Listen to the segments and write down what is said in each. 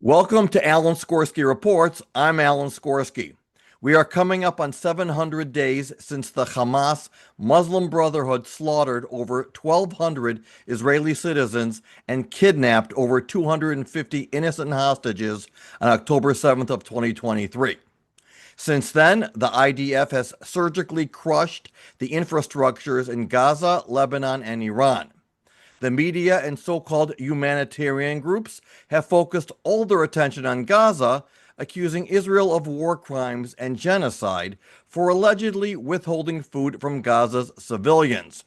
Welcome to Alan Skorsky Reports. I'm Alan Skorsky. We are coming up on 700 days since the Hamas Muslim Brotherhood slaughtered over 1,200 Israeli citizens and kidnapped over 250 innocent hostages on October 7th of 2023. Since then, the IDF has surgically crushed the infrastructures in Gaza, Lebanon, and Iran. The media and so-called humanitarian groups have focused all their attention on Gaza, accusing Israel of war crimes and genocide for allegedly withholding food from Gaza's civilians.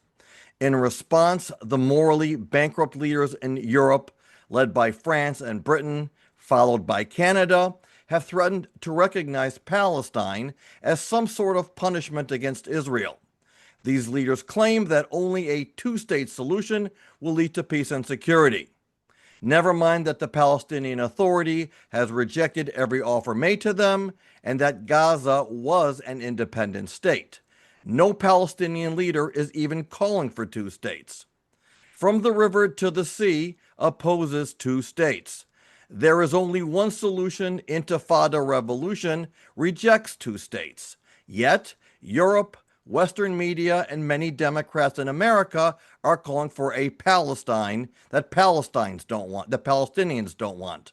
In response, the morally bankrupt leaders in Europe, led by France and Britain, followed by Canada, have threatened to recognize Palestine as some sort of punishment against Israel. These leaders claim that only a two-state solution will lead to peace and security. Never mind that the Palestinian Authority has rejected every offer made to them and that Gaza was an independent state. No Palestinian leader is even calling for two states. From the river to the sea opposes two states. There is only one solution. Intifada revolution rejects two states. Yet, Europe, Western media, and many Democrats in America are calling for a Palestine that the Palestinians don't want.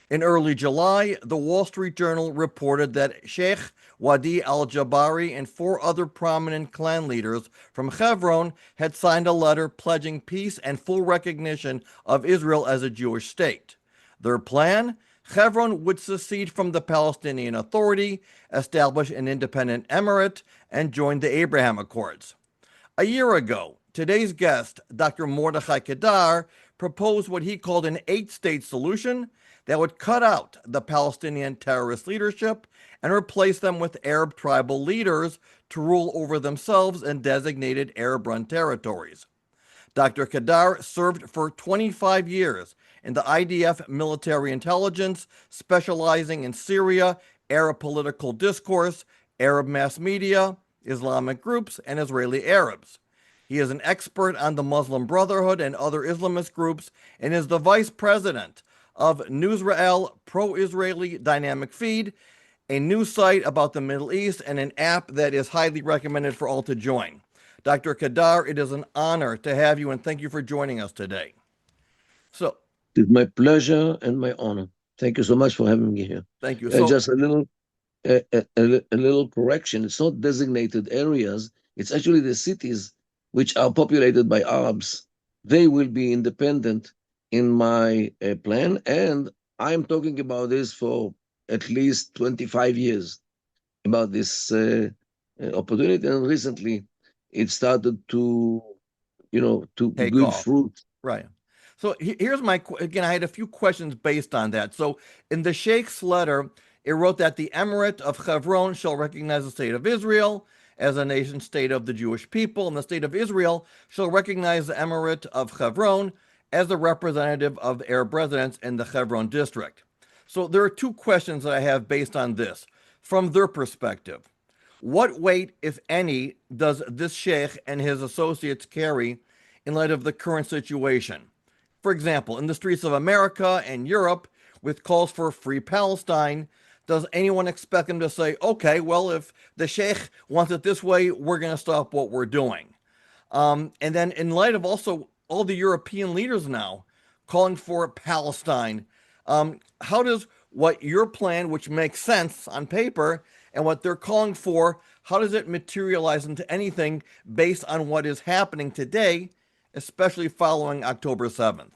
In early July, the Wall Street Journal reported that Sheikh Wadi al-Jabari and four other prominent clan leaders from Hebron had signed a letter pledging peace and full recognition of Israel as a Jewish state. Their plan? Hebron would secede from the Palestinian Authority, establish an independent emirate, and join the Abraham Accords. A year ago, today's guest, Dr. Mordechai Kedar, proposed what he called an 8-state solution that would cut out the Palestinian terrorist leadership and replace them with Arab tribal leaders to rule over themselves in designated Arab-run territories. Dr. Kedar served for 25 years in the IDF military intelligence, specializing in Syria, Arab political discourse, Arab mass media, Islamic groups, and Israeli Arabs. He is an expert on the Muslim Brotherhood and other Islamist groups and is the vice president of Newsrael, pro-Israeli dynamic feed, a news site about the Middle East, and an app that is highly recommended for all to join. Dr. Kedar, it is an honor to have you, and thank you for joining us today. It's my pleasure and my honor. Thank you so much for having me here. Thank you. Just a little correction. It's not designated areas. It's actually the cities which are populated by Arabs. They will be independent in my plan, and I'm talking about this for at least 25 years, about this opportunity, and recently it started to, take good off. fruit. Right. So here's again, I had a few questions based on that. So in the Sheikh's letter, it wrote that the Emirate of Hebron shall recognize the state of Israel as a nation state of the Jewish people, and the state of Israel shall recognize the Emirate of Hebron as the representative of the Arab residents in the Hebron district. So there are two questions that I have based on this. From their perspective, what weight, if any, does this sheikh and his associates carry in light of the current situation? For example, in the streets of America and Europe, with calls for free Palestine, does anyone expect them to say, okay, well, if the sheikh wants it this way, we're going to stop what we're doing? And then in light of also all the European leaders now calling for Palestine, how does what your plan, which makes sense on paper, and what they're calling for, how does it materialize into anything based on what is happening today, especially following October 7th?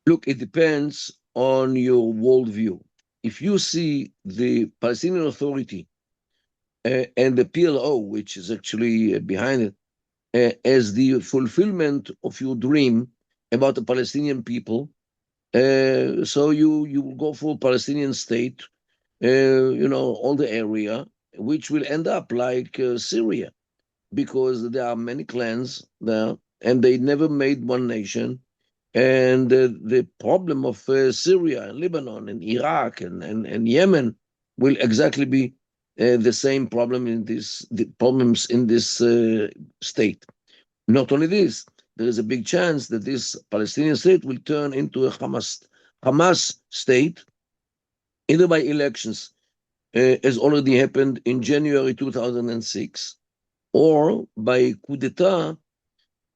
Look, it depends on your worldview. If you see the Palestinian Authority and the PLO, which is actually behind it, as the fulfillment of your dream about the Palestinian people, so you will go for a Palestinian state, all the area, which will end up like Syria, because there are many clans there, and they never made one nation. And the problem of Syria and Lebanon and Iraq and Yemen will exactly be the same problem the problems in this state. Not only this, there is a big chance that this Palestinian state will turn into a Hamas Hamas state, either by elections, as already happened in January 2006, or by coup d'etat,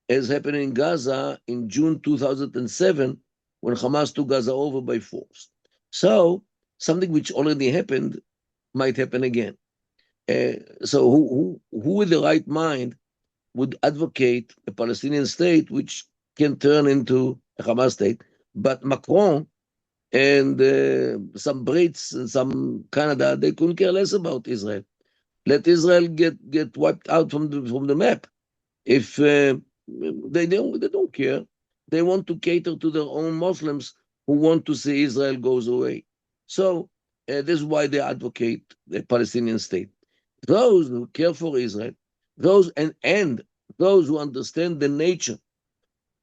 as happened in Gaza in June 2007, when Hamas took Gaza over by force. So something which already happened might happen again. So who with the right mind would advocate a Palestinian state which can turn into a Hamas state? But Macron and some Brits and some Canada, they couldn't care less about Israel. Let Israel get wiped out from the map. If they don't care, they want to cater to their own Muslims who want to see Israel goes away. So this is why they advocate the Palestinian state. Those who care for Israel, those and those who understand the nature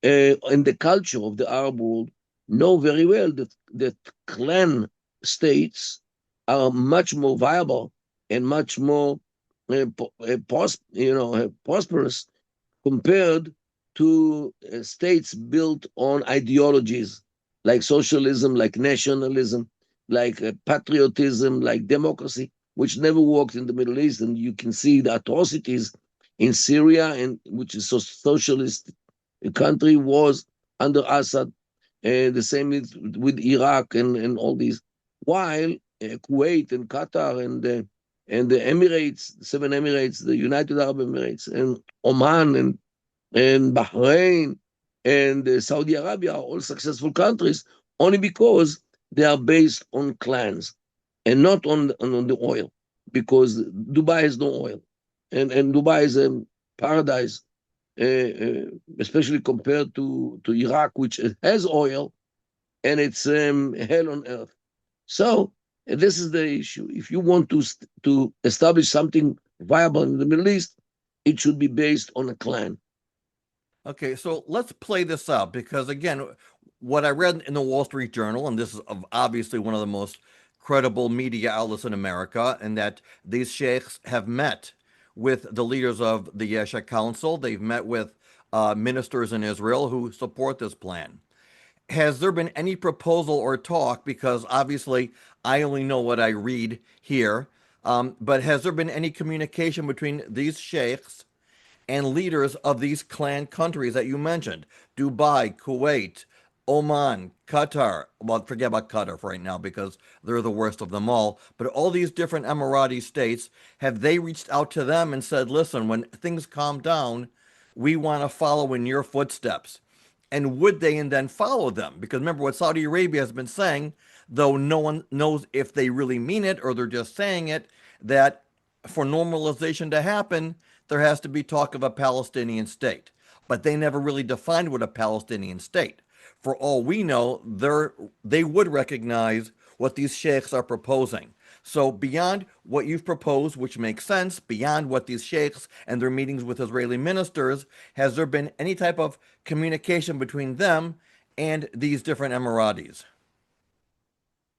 and the culture of the Arab world know very well that clan states are much more viable and much more prosperous compared to states built on ideologies like socialism, like nationalism, like patriotism, like democracy, which never worked in the Middle East. And you can see the atrocities in Syria, and which is a socialist country, was under Assad. The same with Iraq and all these. While Kuwait and Qatar and the Emirates, 7 Emirates, the United Arab Emirates, and Oman and Bahrain and Saudi Arabia are all successful countries only because they are based on clans and not on the oil, because Dubai has no oil. And Dubai is a paradise, especially compared to Iraq, which has oil, and it's hell on earth. So this is the issue. If you want to establish something viable in the Middle East, it should be based on a clan. Okay, so let's play this out because, again, what I read in the Wall Street Journal, and this is obviously one of the most credible media outlets in America, and that these sheikhs have met with the leaders of the Yesha Council. They've met with ministers in Israel who support this plan. Has there been any proposal or talk? Because obviously I only know what I read here, but has there been any communication between these sheikhs and leaders of these clan countries that you mentioned? Dubai, Kuwait, Oman, Qatar. Well, forget about Qatar for right now because they're the worst of them all. But all these different Emirati states, have they reached out to them and said, listen, when things calm down, we want to follow in your footsteps? And would they and then follow them? Because remember what Saudi Arabia has been saying, though no one knows if they really mean it or they're just saying it, that for normalization to happen, there has to be talk of a Palestinian state. But they never really defined what a Palestinian state. For all we know, they would recognize what these sheikhs are proposing. So beyond what you've proposed, which makes sense, beyond what these sheikhs and their meetings with Israeli ministers, has there been any type of communication between them and these different Emiratis?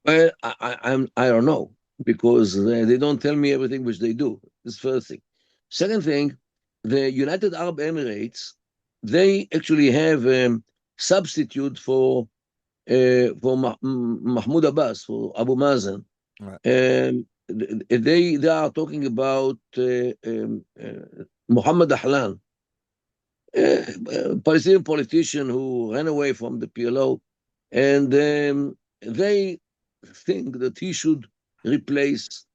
Well, I don't know, because they don't tell me everything which they do. This first thing. Second thing, the United Arab Emirates, they actually have substitute for Mahmoud Abbas, for Abu Mazen. Right. They are talking about Muhammad Ahlan, a Palestinian politician who ran away from the PLO, and they think that he should replace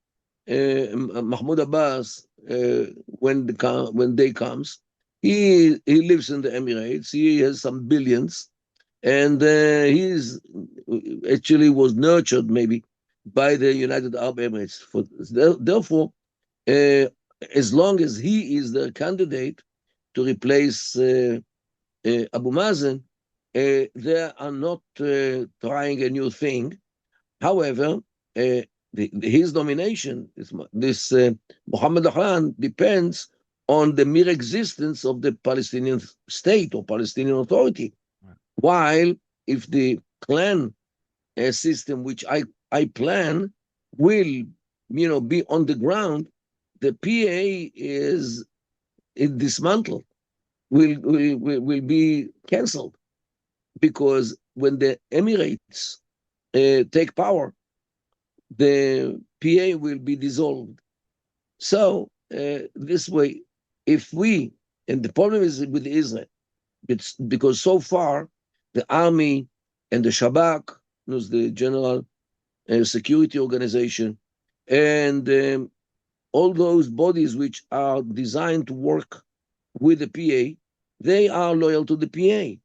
Mahmoud Abbas when day comes. He lives in the Emirates. He has some billions, and he's actually was nurtured maybe by the United Arab Emirates. Therefore, uh, as long as he is the candidate to replace Abu Mazen, they are not trying a new thing. However, his nomination, this Mohammed Ahlan, depends on the mere existence of the Palestinian state or Palestinian Authority. Right. While if the clan system, which I plan, will be on the ground, the PA is dismantled, will be cancelled, because when the Emirates take power, the PA will be dissolved. So this way, if we, and the problem is with Israel, it's because so far the army and the Shabak, was the General Security Organization, and all those bodies which are designed to work with the PA, they are loyal to the PA.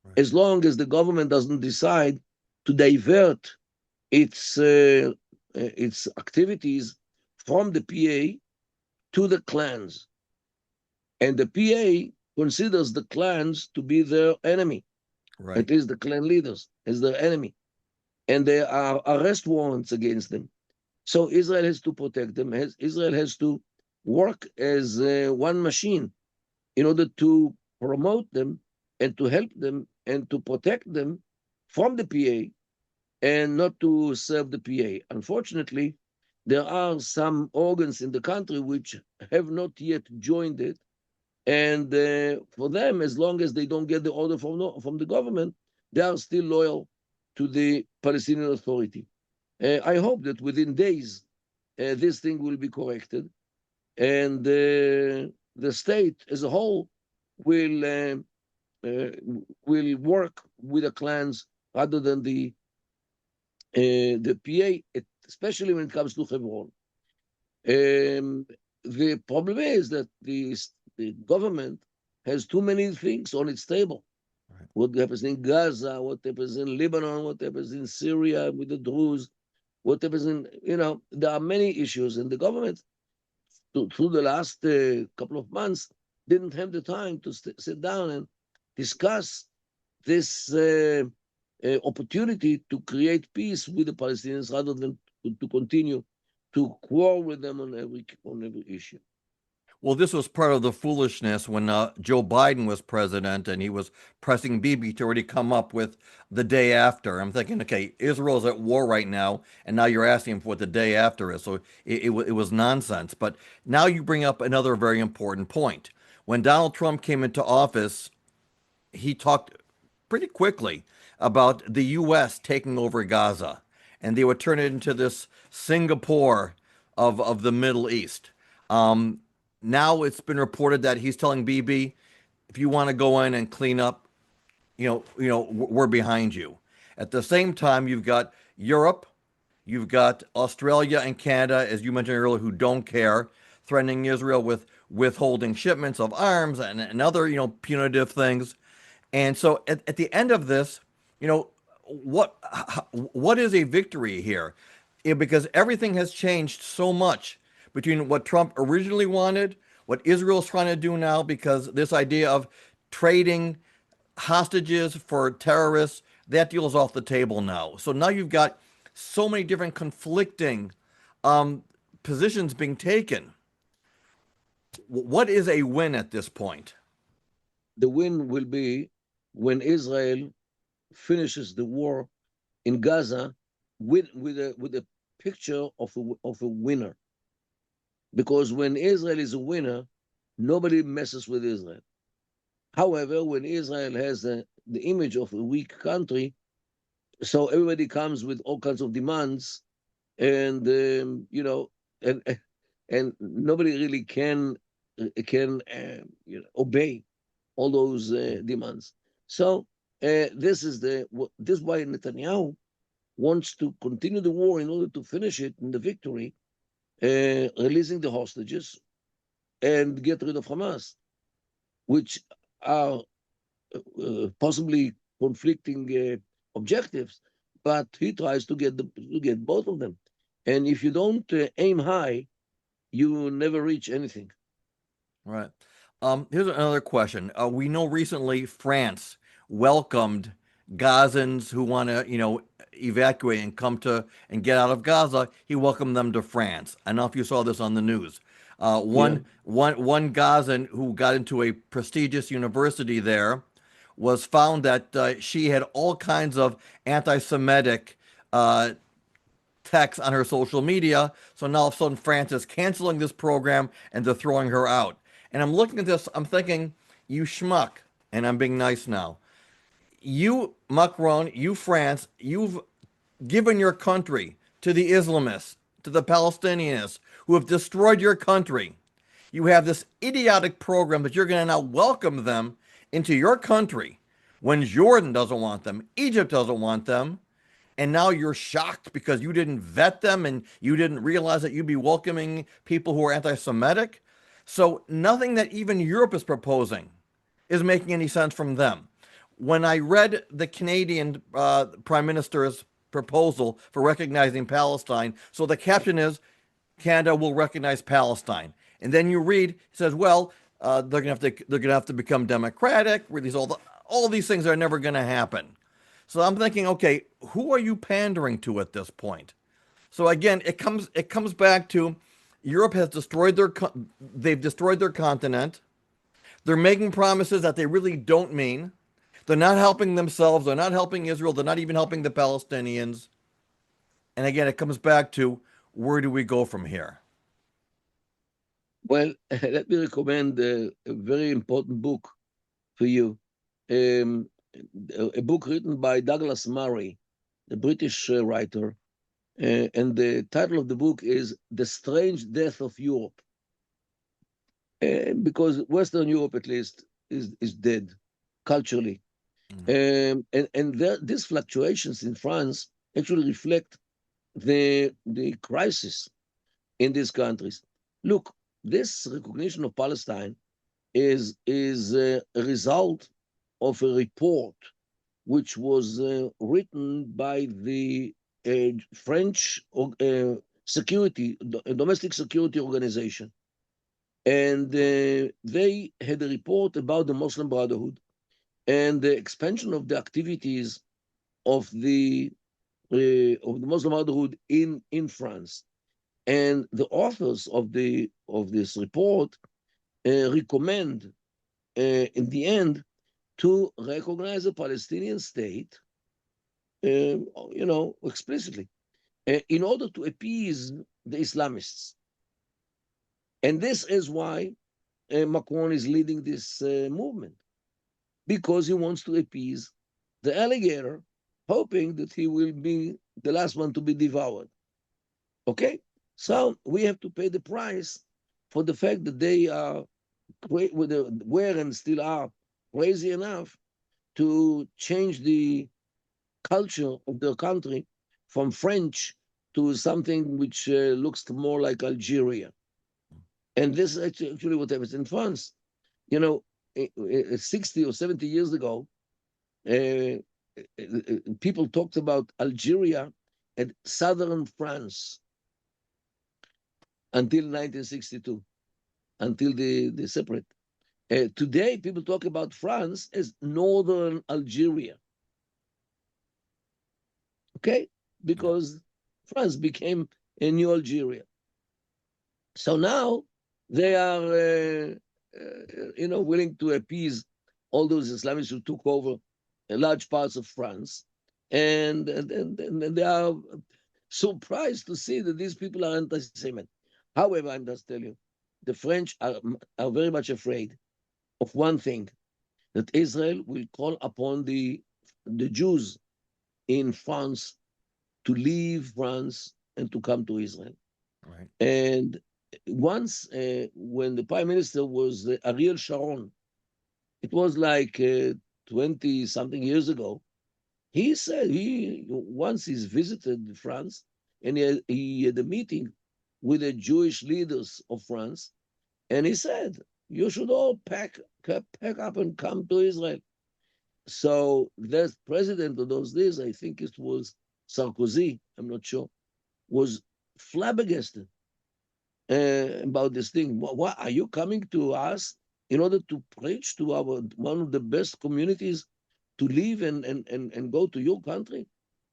Right. As long as the government doesn't decide to divert its activities from the PA to the clans. And the PA considers the clans to be their enemy. Right. It is the clan leaders as their enemy. And there are arrest warrants against them. So Israel has to protect them. Israel has to work as one machine in order to promote them and to help them and to protect them from the PA and not to serve the PA. Unfortunately, there are some organs in the country which have not yet joined it. And for them, as long as they don't get the order from the government, they are still loyal to the Palestinian Authority. I hope that within days, this thing will be corrected, and the state as a whole will work with the clans rather than the PA, especially when it comes to Hebron. The problem is that the government has too many things on its table. Right. What happens in Gaza, what happens in Lebanon, what happens in Syria with the Druze, what happens in, there are many issues, and the government, through the last couple of months, didn't have the time to sit down and discuss this opportunity to create peace with the Palestinians rather than to continue to quarrel with them on every issue. Well, this was part of the foolishness when Joe Biden was president and he was pressing Bibi to already come up with the day after. I'm thinking, okay, Israel's at war right now, and now you're asking for what the day after is. So it was nonsense. But now you bring up another very important point. When Donald Trump came into office, he talked pretty quickly about the U.S. taking over Gaza, and they would turn it into this Singapore of the Middle East. Um, Now it's been reported that he's telling BB, if you want to go in and clean up, we're behind you. At the same time, you've got Europe, you've got Australia and Canada, as you mentioned earlier, who don't care, threatening Israel with withholding shipments of arms and other, punitive things. And so at the end of this, you know, what what is a victory here? Because everything has changed so much between what Trump originally wanted, what Israel's trying to do now, because this idea of trading hostages for terrorists, that deal is off the table now. So now you've got so many different conflicting um, positions being taken. What is a win at this point? The win will be when Israel finishes the war in Gaza with a picture of a winner. Because when Israel is a winner, nobody messes with Israel. However, when Israel has the image of a weak country, so everybody comes with all kinds of demands, and and and nobody really can obey all those demands. So this is why Netanyahu wants to continue the war in order to finish it in the victory, releasing the hostages and get rid of Hamas, which are possibly conflicting objectives, but he tries to get both of them. And if you don't aim high, you never reach anything. Right. Here's another question. We know recently France welcomed Gazans who want to, evacuate and come to and get out of Gaza. He welcomed them to France. I don't know if you saw this on the news. Yeah. One Gazan who got into a prestigious university there was found that she had all kinds of anti-Semitic uh, texts on her social media. So now all of a sudden France is canceling this program and they're throwing her out. And I'm looking at this, I'm thinking, you schmuck, and I'm being nice now. You, Macron, you, France, you've given your country to the Islamists, to the Palestinians who have destroyed your country. You have this idiotic program that you're going to now welcome them into your country when Jordan doesn't want them, Egypt doesn't want them, and now you're shocked because you didn't vet them and you didn't realize that you'd be welcoming people who are anti-Semitic. So nothing that even Europe is proposing is making any sense from them. When I read the Canadian Prime Minister's proposal for recognizing Palestine, so the caption is Canada will recognize Palestine, and then you read it says, well, they're gonna have to become democratic. Release all these things are never going to happen. So I'm thinking, okay, who are you pandering to at this point? So again, it comes back to Europe has destroyed they've destroyed their continent. They're making promises that they really don't mean. They're not helping themselves. They're not helping Israel. They're not even helping the Palestinians. And again, it comes back to where do we go from here? Well, let me recommend a very important book for you. Um, a book written by Douglas Murray, a British writer. And the title of the book is The Strange Death of Europe. Because Western Europe, at least, is dead culturally. These fluctuations in France actually reflect the crisis in these countries. Look, this recognition of Palestine is a result of a report which was written by the French domestic security organization. And they had a report about the Muslim Brotherhood and the expansion of the activities of the Muslim Brotherhood in France. And the authors of this report recommend, in the end, to recognize a Palestinian state, explicitly, in order to appease the Islamists. And this is why Macron is leading this movement, because he wants to appease the alligator, hoping that he will be the last one to be devoured. Okay? So we have to pay the price for the fact that they were and still are crazy enough to change the culture of their country from French to something which looks more like Algeria. And this is actually what happens in France. 60 or 70 years ago, people talked about Algeria and southern France until 1962, until they separate. Today, people talk about France as northern Algeria. Okay? Because France became a new Algeria. So now they are, willing to appease all those Islamists who took over large parts of France. And they are surprised to see that these people are anti-Semitic. However, I must tell you, the French are very much afraid of one thing, that Israel will call upon the Jews in France to leave France and to come to Israel. Right. And once, when the prime minister was Ariel Sharon, it was like 20 something years ago, he said once he's visited France and he had a meeting with the Jewish leaders of France, and he said, you should all pack up and come to Israel. So the president of those days, I think it was Sarkozy, I'm not sure, was flabbergasted about this thing. What are you coming to us in order to preach to one of the best communities to leave and go to your country?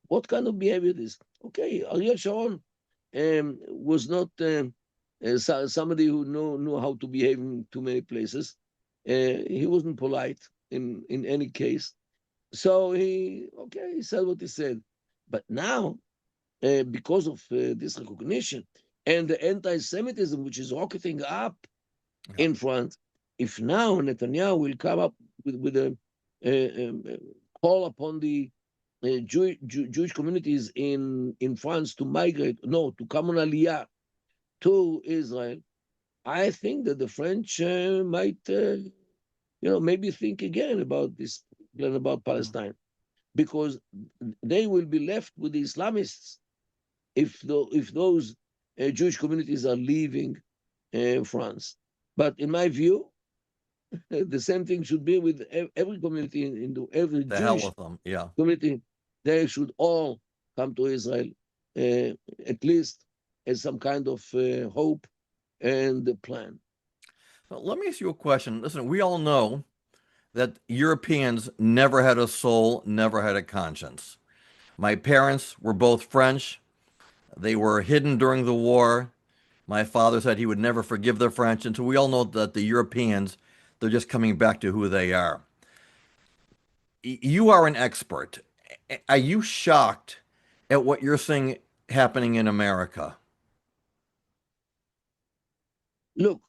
What kind of behavior is? Okay, Ariel Sharon was not somebody who knew how to behave in too many places. He wasn't polite in any case. So he said what he said. But now, because of this recognition and the anti-Semitism, which is rocketing up in France, if now Netanyahu will come up with a call upon the Jewish communities in France to migrate, no, to come on Aliyah to Israel, I think that the French might, maybe think again about this plan about Palestine, because they will be left with the Islamists if those Jewish communities are leaving France. But in my view, the same thing should be with every community every The hell Jewish with them. Yeah. community. They should all come to Israel, at least as some kind of hope and plan. Now, let me ask you a question. Listen, we all know that Europeans never had a soul, never had a conscience. My parents were both French. They were hidden during the war. My father said he would never forgive the French. And so we all know that the Europeans, they're just coming back to who they are. You are an expert. Are you shocked at what you're seeing happening in America? Look,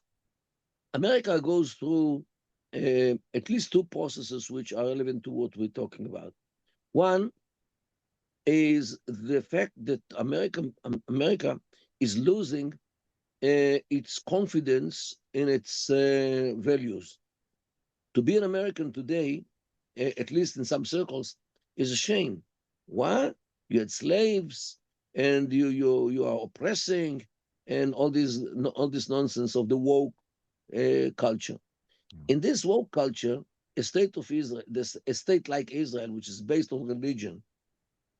America goes through at least two processes which are relevant to what we're talking about. One is the fact that America is losing its confidence in its values. To be an American today, at least in some circles, is a shame. Why? You had slaves, and you are oppressing, and all this nonsense of the woke culture. In this woke culture, a state of Israel, a state like Israel, which is based on religion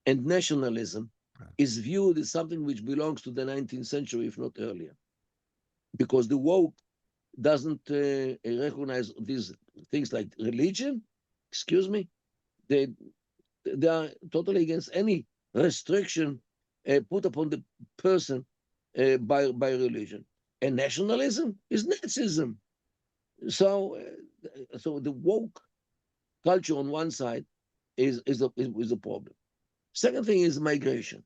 and nationalism, is viewed as something which belongs to the 19th century, if not earlier, because the woke doesn't recognize these things like religion. Excuse me, they they are totally against any restriction put upon the person by religion. And nationalism is Nazism. So the woke culture on one side is a problem. Second thing is migration.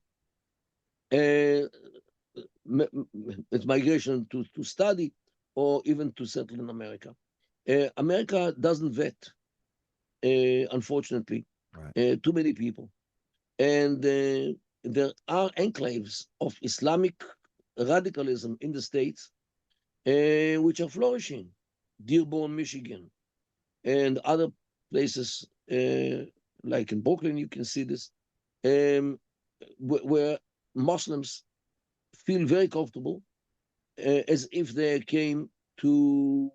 Uh, it's migration to study or even to settle in America. America doesn't vet, unfortunately, Right. too many people. And there are enclaves of Islamic radicalism in the States which are flourishing. Dearborn, Michigan, and other places like in Brooklyn, you can see this, where Muslims feel very comfortable as if they came to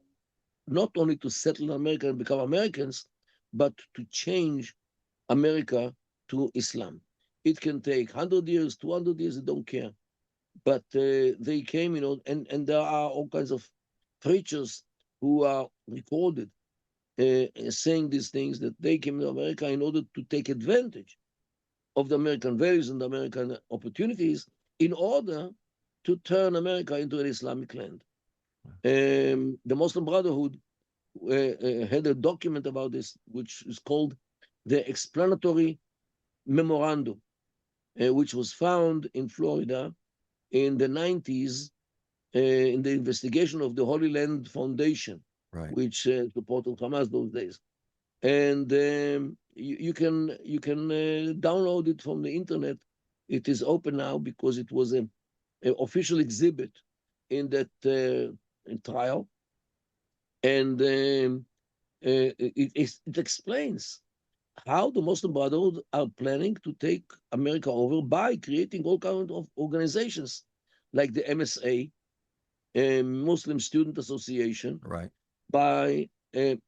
not only to settle in America and become Americans, but to change America to Islam. It can take 100 years, 200 years, they don't care. But they came, and there are all kinds of preachers who are recorded saying these things, that they came to America in order to take advantage of the American values and the American opportunities in order to turn America into an Islamic land. The Muslim Brotherhood had a document about this, which is called the Explanatory Memorandum, which was found in Florida in the 90s in the investigation of the Holy Land Foundation, Right. which supported Hamas those days. And you can download it from the internet. It is open now because it was an official exhibit in that trial, and it explains how the Muslim Brotherhood are planning to take America over by creating all kinds of organizations like the MSA, Muslim Student Association, Right. by the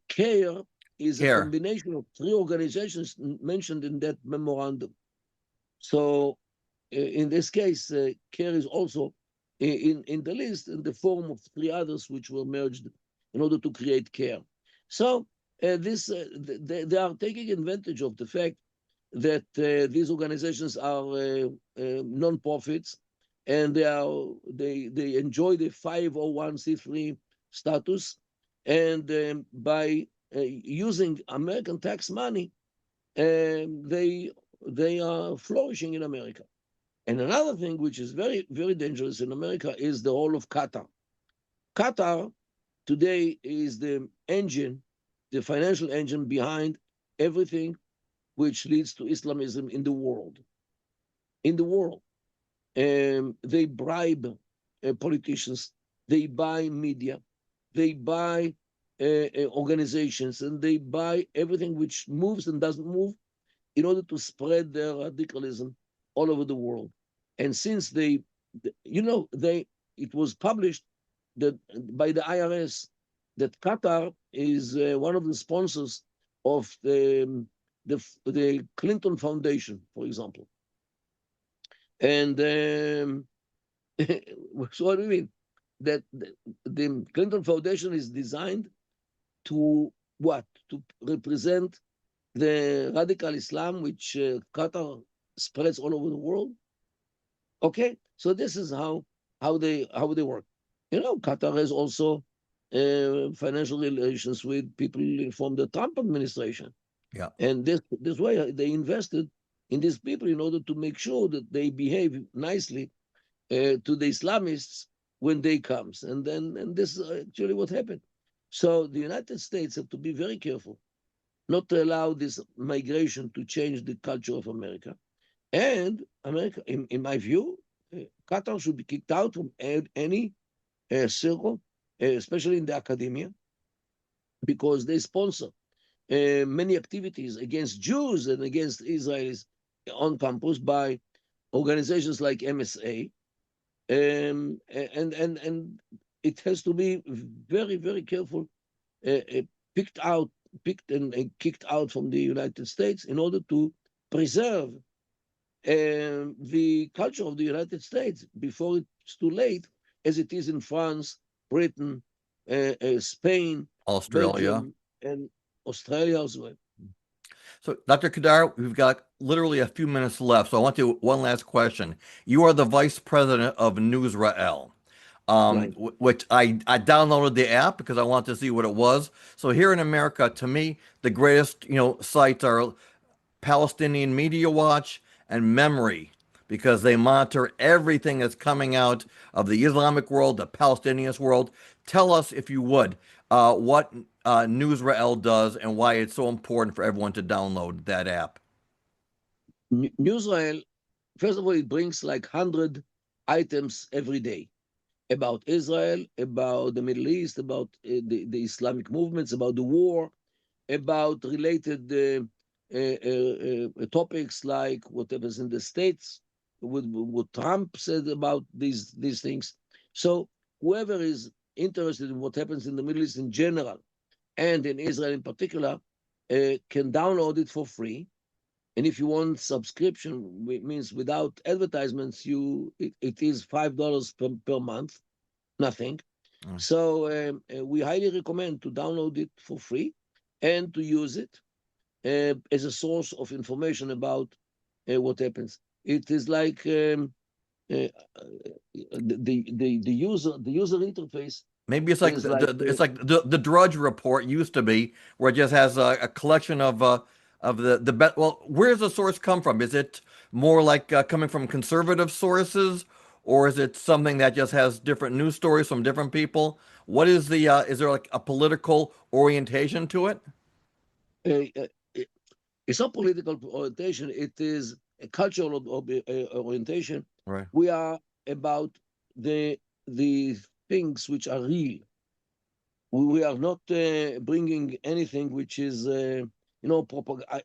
CARE is a Care. combination of three organizations mentioned in that memorandum. So in this case, CARE is also in the list in the form of three others which were merged in order to create CARE. So they are taking advantage of the fact that these organizations are non-profits, and they enjoy the 501c3 status, and by using American tax money, they are flourishing in America. And another thing which is very, very dangerous in America is the role of Qatar. Qatar today is the engine, the financial engine behind everything which leads to Islamism in the world. In the world. They bribe politicians, they buy media, they buy organizations, and they buy everything which moves and doesn't move in order to spread their radicalism all over the world. And since it was published that by the IRS that Qatar is one of the sponsors of the Clinton Foundation, for example. And so what do you mean? That the Clinton Foundation is designed to what? To represent the radical Islam which Qatar spreads all over the world. Okay, so this is how they work. Qatar has also financial relations with people from the Trump administration. Yeah. And this way they invested in these people in order to make sure that they behave nicely to the Islamists when they comes. And this is actually what happened. So the United States have to be very careful not to allow this migration to change the culture of America. And America, in my view, Qatar should be kicked out from any circle, especially in the academia, because they sponsor many activities against Jews and against Israelis on campus by organizations like MSA. And it has to be very, very careful, picked and kicked out from the United States in order to preserve the culture of the United States before it's too late, as it is in France, Britain, Spain, Australia, Belgium, and Australia as well. So, Dr. Kedar, we've got literally a few minutes left. So I want to one last question. You are the vice president of Newsrael, Right. which I downloaded the app because I wanted to see what it was. So here in America, to me, the greatest sites are Palestinian Media Watch and Memory, because they monitor everything that's coming out of the Islamic world, the Palestinian world. Tell us, if you would, what Newsrael does and why it's so important for everyone to download that app. Newsrael, first of all, it brings like 100 items every day about Israel, about the Middle East, about the Islamic movements, about the war, about related topics like whatever's in the States, what Trump said about these things. So whoever is interested in what happens in the Middle East in general and in Israel in particular can download it for free. And if you want subscription, it means without advertisements, it is $5 per month, nothing. So we highly recommend to download it for free and to use it as a source of information about what happens. It is like the user interface. Maybe it's like is it's like the Drudge Report used to be, where it just has a collection of the best. Well, where does the source come from? Is it more like coming from conservative sources, or is it something that just has different news stories from different people? What is the is there like a political orientation to it? It's not political orientation. It is a cultural orientation. Right. We are about the things which are real. We are not bringing anything which is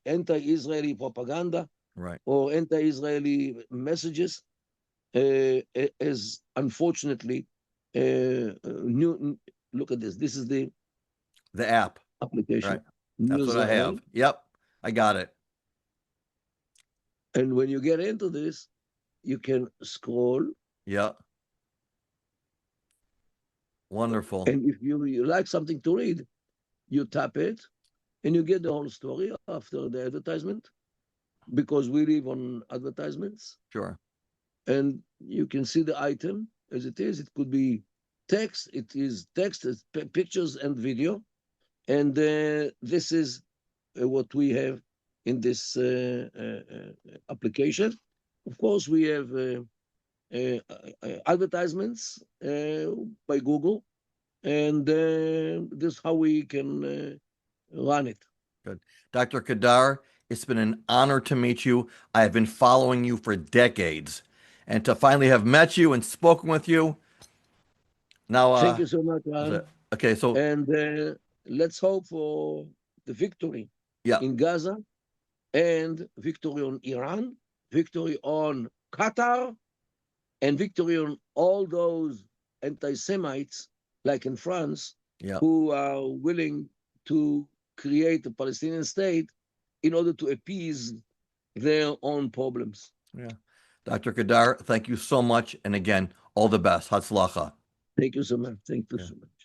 anti-Israeli propaganda, right, or anti-Israeli messages. As unfortunately, look at this. This is the app application. Right. That's what I have. Yep, I got it. And when you get into this, you can scroll. Yeah. Wonderful. And if you like something to read, you tap it and you get the whole story after the advertisement, because we live on advertisements. Sure. And you can see the item as it is. It could be text. It is text, it's pictures and video. And this is what we have in this application. Of course, we have advertisements by Google, and this is how we can run it. Good. Dr. Kedar, It's been an honor to meet you. I have been following you for decades. And to finally have met you and spoken with you, now, Thank you so much, is Ron. it- okay, so And let's hope for the victory yeah, in Gaza and victory on Iran, victory on Qatar, and victory on all those anti-Semites, like in France, yeah, who are willing to create a Palestinian state in order to appease their own problems. yeah. Dr. Kedar, thank you so much. And again, all the best. Hatzlacha. Thank you so much. Thank you Yeah. so much.